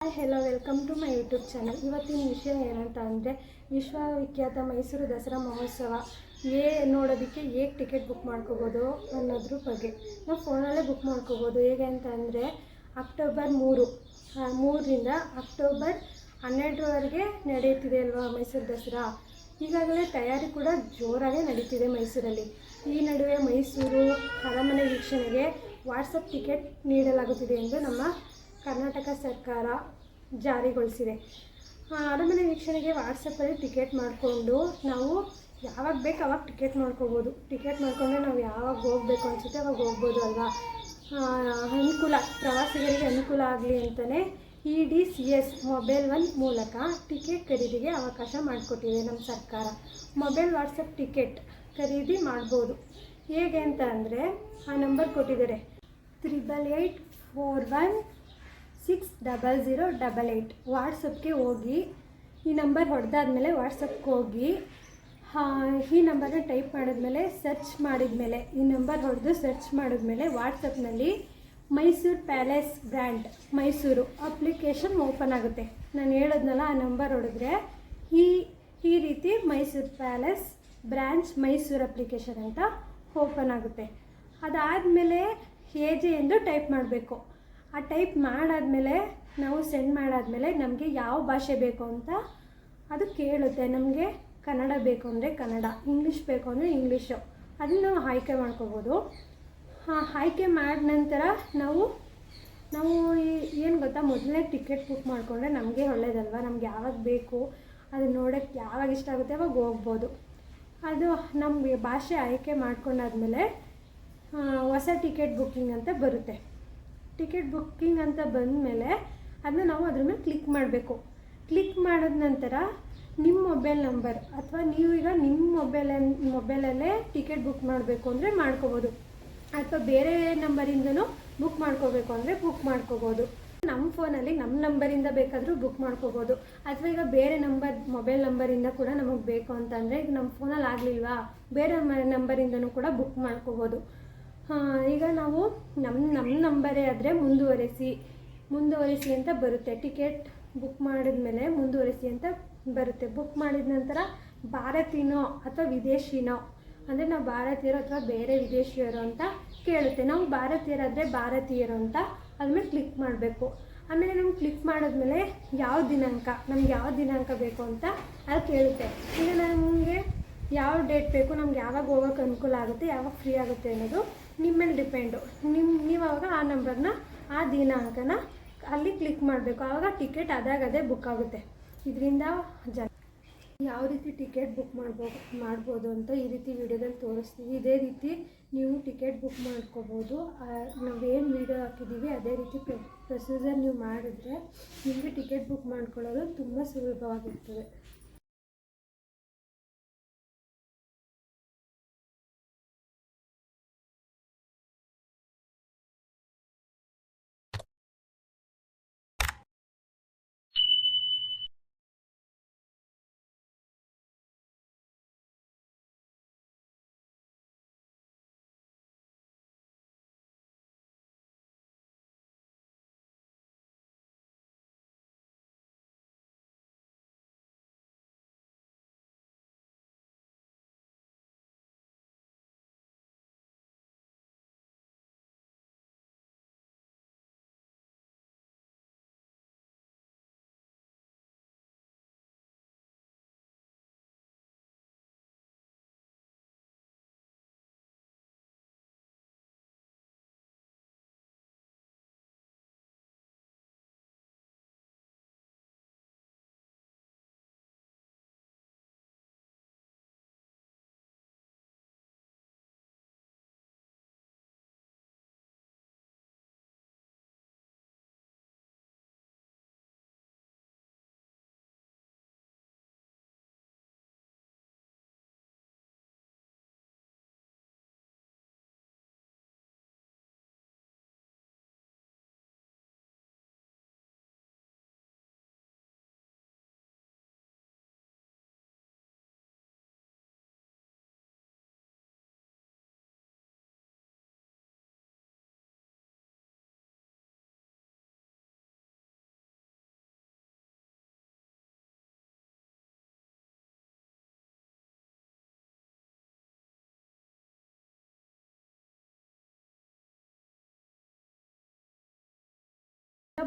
Hi hello welcome to my YouTube channel. ಇವತ್ತಿನ ವಿಷಯ ಏನಂತ ಅಂದರೆ ವಿಶ್ವವಿಖ್ಯಾತ ಮೈಸೂರು ದಸರಾ ಮಹೋತ್ಸವ ನೋಡೋದಕ್ಕೆ ಹೇಗೆ ಟಿಕೆಟ್ ಬುಕ್ ಮಾಡ್ಕೋಬೋದು ಅನ್ನೋದ್ರ ಬಗ್ಗೆ. ನಾವು ಫೋನಲ್ಲೇ ಬುಕ್ ಮಾಡ್ಕೋಬೋದು. ಹೇಗೆ ಅಂತ ಅಂದರೆ ಅಕ್ಟೋಬರ್ 3ರಿಂದ ಅಕ್ಟೋಬರ್ 12ರವರೆಗೆ ನಡೆಯುತ್ತಿದೆ ಅಲ್ವಾ ಮೈಸೂರು ದಸರಾ. ಈಗಾಗಲೇ ತಯಾರಿ ಕೂಡ ಜೋರಾಗೇ ನಡೀತಿದೆ ಮೈಸೂರಲ್ಲಿ. ಈ ನಡುವೆ ಮೈಸೂರು ಅರಮನೆ ವೀಕ್ಷಣೆಗೆ ವಾಟ್ಸಪ್ ಟಿಕೆಟ್ ನೀಡಲಾಗುತ್ತಿದೆ ಎಂದು ನಮ್ಮ ಕರ್ನಾಟಕ ಸರ್ಕಾರ ಜಾರಿಗೊಳಿಸಿದೆ. ಅರಮನೆ ವೀಕ್ಷಣೆಗೆ ವಾಟ್ಸಪ್ಪಲ್ಲಿ ಟಿಕೆಟ್ ಮಾಡಿಕೊಂಡು ನಾವು ಯಾವಾಗ ಬೇಕು ಅವಾಗ ಟಿಕೆಟ್ ಮಾಡ್ಕೋಬೋದು. ಟಿಕೆಟ್ ಮಾಡಿಕೊಂಡ್ರೆ ನಾವು ಯಾವಾಗ ಹೋಗಬೇಕು ಅನಿಸುತ್ತೆ ಅವಾಗ ಹೋಗ್ಬೋದು ಅಲ್ವಾ. ಅನುಕೂಲ, ಪ್ರವಾಸಿಗರಿಗೆ ಅನುಕೂಲ ಆಗಲಿ ಅಂತಲೇ EDCS ಮೊಬೈಲ್ ಒನ್ ಮೂಲಕ ಟಿಕೆಟ್ ಖರೀದಿಗೆ ಅವಕಾಶ ಮಾಡಿಕೊಟ್ಟಿದೆ ನಮ್ಮ ಸರ್ಕಾರ. ಮೊಬೈಲ್ ವಾಟ್ಸಪ್ ಟಿಕೆಟ್ ಖರೀದಿ ಮಾಡ್ಬೋದು. ಹೇಗೆ ಅಂತ ಅಂದರೆ ಆ ನಂಬರ್ ಕೊಟ್ಟಿದ್ದಾರೆ 8884160088. ವಾಟ್ಸಪ್ಗೆ ಹೋಗಿ ಈ ನಂಬರ್ ಹೊಡೆದಾದ್ಮೇಲೆ ವಾಟ್ಸಪ್ಗೆ ಹೋಗಿ ಈ ನಂಬರ್ನ ಟೈಪ್ ಮಾಡಿದ್ಮೇಲೆ ಸರ್ಚ್ ಮಾಡಿದ್ಮೇಲೆ ಈ ನಂಬರ್ ಹೊಡೆದು ಸರ್ಚ್ ಮಾಡಿದ್ಮೇಲೆ ವಾಟ್ಸಪ್ನಲ್ಲಿ Mysuru palace brand Mysuru application open ಆಗುತ್ತೆ. ನಾನು ಹೇಳಿದ್ನಲ್ಲ, ಆ ನಂಬರ್ ಹೊಡೆದ್ರೆ ಈ ರೀತಿ Mysuru palace branch Mysuru application ಅಂತ ಓಪನ್ ಆಗುತ್ತೆ. ಅದಾದಮೇಲೆ AJ ಎಂದು ಟೈಪ್ ಮಾಡಬೇಕು. ಆ ಟೈಪ್ ಮಾಡಾದಮೇಲೆ ನಾವು ಸೆಂಡ್ ಮಾಡಾದಮೇಲೆ ನಮಗೆ ಯಾವ ಭಾಷೆ ಬೇಕು ಅಂತ ಅದು ಕೇಳುತ್ತೆ. ನಮಗೆ ಕನ್ನಡ ಬೇಕು ಅಂದರೆ ಕನ್ನಡ, ಇಂಗ್ಲೀಷ್ ಬೇಕು ಅಂದರೆ ಇಂಗ್ಲೀಷು, ಅದನ್ನು ನಾವು ಆಯ್ಕೆ ಮಾಡ್ಕೋಬೋದು. ಆಯ್ಕೆ ಮಾಡಿದ ನಂತರ ನಾವು ಏನು ಗೊತ್ತಾ, ಮೊದಲನೇ ಟಿಕೆಟ್ ಬುಕ್ ಮಾಡಿಕೊಂಡ್ರೆ ನಮಗೆ ಒಳ್ಳೇದಲ್ವ. ನಮ್ಗೆ ಯಾವಾಗ ಬೇಕು ಅದನ್ನ ನೋಡೋಕ್ಕೆ ಯಾವಾಗ ಇಷ್ಟ ಆಗುತ್ತೆ ಅವಾಗ ಹೋಗ್ಬೋದು. ಅದು ನಮಗೆ ಭಾಷೆ ಆಯ್ಕೆ ಮಾಡ್ಕೊಂಡಾದ್ಮೇಲೆ ಹೊಸ ಟಿಕೆಟ್ ಬುಕ್ಕಿಂಗ್ ಅಂತ ಬರುತ್ತೆ. ಟಿಕೆಟ್ ಬುಕ್ಕಿಂಗ್ ಅಂತ ಬಂದಮೇಲೆ ಅದನ್ನ ನಾವು ಅದ್ರ ಮೇಲೆ ಕ್ಲಿಕ್ ಮಾಡಬೇಕು. ಕ್ಲಿಕ್ ಮಾಡಿದ ನಂತರ ನಿಮ್ಮ ಮೊಬೈಲ್ ನಂಬರ್ ಅಥವಾ ನೀವೀಗ ನಿಮ್ಮ ಮೊಬೈಲಲ್ಲೇ ಟಿಕೆಟ್ ಬುಕ್ ಮಾಡಬೇಕು ಅಂದರೆ ಮಾಡ್ಕೋಬೋದು, ಅಥವಾ ಬೇರೆ ನಂಬರಿಂದನೂ ಬುಕ್ ಮಾಡ್ಕೋಬೇಕು ಅಂದರೆ ಬುಕ್ ಮಾಡ್ಕೋಬೋದು. ನಮ್ಮ ಫೋನಲ್ಲಿ ನಮ್ಮ ನಂಬರಿಂದ ಬೇಕಾದರೂ ಬುಕ್ ಮಾಡ್ಕೋಬೋದು, ಅಥವಾ ಈಗ ಬೇರೆ ಮೊಬೈಲ್ ನಂಬರಿಂದ ಕೂಡ ನಮಗೆ ಬೇಕು ಅಂತಂದರೆ, ಈಗ ನಮ್ಮ ಫೋನಲ್ಲಿ ಆಗಲಿಲ್ವಾ ಬೇರೆ ನಂಬರಿಂದನೂ ಕೂಡ ಬುಕ್ ಮಾಡ್ಕೋಬೋದು. ಈಗ ನಾವು ನಮ್ಮ ನಂಬರೇ ಆದರೆ ಮುಂದುವರಿಸಿ ಅಂತ ಬರುತ್ತೆ. ಟಿಕೆಟ್ ಬುಕ್ ಮಾಡಿದ್ಮೇಲೆ ಮುಂದುವರಿಸಿ ಅಂತ ಬರುತ್ತೆ. ಬುಕ್ ಮಾಡಿದ ನಂತರ ಭಾರತೀಯನೋ ಅಥವಾ ವಿದೇಶಿನೋ ಅಂದರೆ ನಾವು ಭಾರತೀಯರು ಅಥವಾ ಬೇರೆ ವಿದೇಶಿಯರು ಅಂತ ಕೇಳುತ್ತೆ. ನಾವು ಭಾರತೀಯರಾದರೆ ಭಾರತೀಯರು ಅಂತ ಅದ್ಮೇಲೆ ಕ್ಲಿಕ್ ಮಾಡಬೇಕು. ಆಮೇಲೆ ನಮ್ಗೆ ಕ್ಲಿಕ್ ಮಾಡಿದ್ಮೇಲೆ ನಮ್ಗೆ ಯಾವ ದಿನಾಂಕ ಬೇಕು ಅಂತ ಅದು ಕೇಳುತ್ತೆ. ಈಗ ನಮಗೆ ಯಾವ ಡೇಟ್ ಬೇಕು, ನಮ್ಗೆ ಯಾವಾಗ ಹೋಗೋಕ್ಕೆ ಅನುಕೂಲ ಆಗುತ್ತೆ, ಯಾವಾಗ ಫ್ರೀ ಆಗುತ್ತೆ ಅನ್ನೋದು ನಿಮ್ಮ ಮೇಲೆ ಡಿಪೆಂಡು. ನೀವು ಆವಾಗ ಆ ನಂಬರ್ನ ಆ ದಿನಾಂಕನ ಅಲ್ಲಿ ಕ್ಲಿಕ್ ಮಾಡಬೇಕು. ಆವಾಗ ಟಿಕೆಟ್ ಅದೇ ಬುಕ್ ಆಗುತ್ತೆ. ಇದರಿಂದ ಯಾವ ರೀತಿ ಟಿಕೆಟ್ ಬುಕ್ ಮಾಡ್ಬೋದು ಅಂತ ಈ ರೀತಿ ವಿಡಿಯೋದಲ್ಲಿ ತೋರಿಸ್ತೀವಿ. ಇದೇ ರೀತಿ ನೀವು ಟಿಕೆಟ್ ಬುಕ್ ಮಾಡ್ಕೋಬೋದು. ನಾವೇನು ವಿಡಿಯೋ ಹಾಕಿದ್ದೀವಿ ಅದೇ ರೀತಿ ಪ್ರೊಸೀಜರ್ ನೀವು ಮಾಡಿದ್ರೆ ನಿಮಗೆ ಟಿಕೆಟ್ ಬುಕ್ ಮಾಡ್ಕೊಳ್ಳೋದು ತುಂಬ ಸುಲಭವಾಗಿರ್ತದೆ.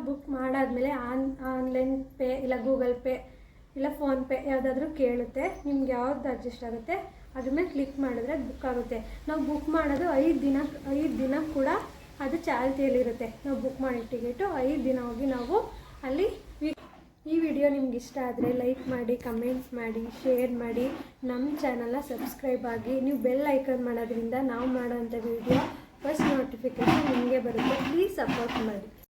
ಬುಕ್ ಮಾಡಾದಮೇಲೆ ಆನ್ಲೈನ್ ಪೇ ಇಲ್ಲ ಗೂಗಲ್ ಪೇ ಇಲ್ಲ ಫೋನ್ಪೇ ಯಾವುದಾದ್ರೂ ಕೇಳುತ್ತೆ. ನಿಮ್ಗೆ ಯಾವ್ದು ಅಡ್ಜಸ್ಟ್ ಆಗುತ್ತೆ ಅದ್ರ ಮೇಲೆ ಕ್ಲಿಕ್ ಮಾಡಿದ್ರೆ ಬುಕ್ ಆಗುತ್ತೆ. ನಾವು ಬುಕ್ ಮಾಡೋದು 5 ದಿನ ಕೂಡ ಅದು ಚಾಲ್ತಿಯಲ್ಲಿರುತ್ತೆ. ನಾವು ಬುಕ್ ಮಾಡಿದ ಟಿಕೆಟು 5 ದಿನ ಹೋಗಿ ನಾವು ಅಲ್ಲಿ ಈ ವಿಡಿಯೋ ನಿಮ್ಗೆ ಇಷ್ಟ ಆದರೆ ಲೈಕ್ ಮಾಡಿ, ಕಮೆಂಟ್ ಮಾಡಿ, ಶೇರ್ ಮಾಡಿ, ನಮ್ಮ ಚಾನಲ್ನ ಸಬ್ಸ್ಕ್ರೈಬ್ ಆಗಿ. ನೀವು ಬೆಲ್ ಐಕಾನ್ ಮಾಡೋದ್ರಿಂದ ನಾವು ಮಾಡೋಂಥ ವಿಡಿಯೋ ಫಸ್ಟ್ ನೋಟಿಫಿಕೇಷನ್ ನಿಮಗೆ ಬರುತ್ತೆ. ಪ್ಲೀಸ್ ಸಪೋರ್ಟ್ ಮಾಡಿ.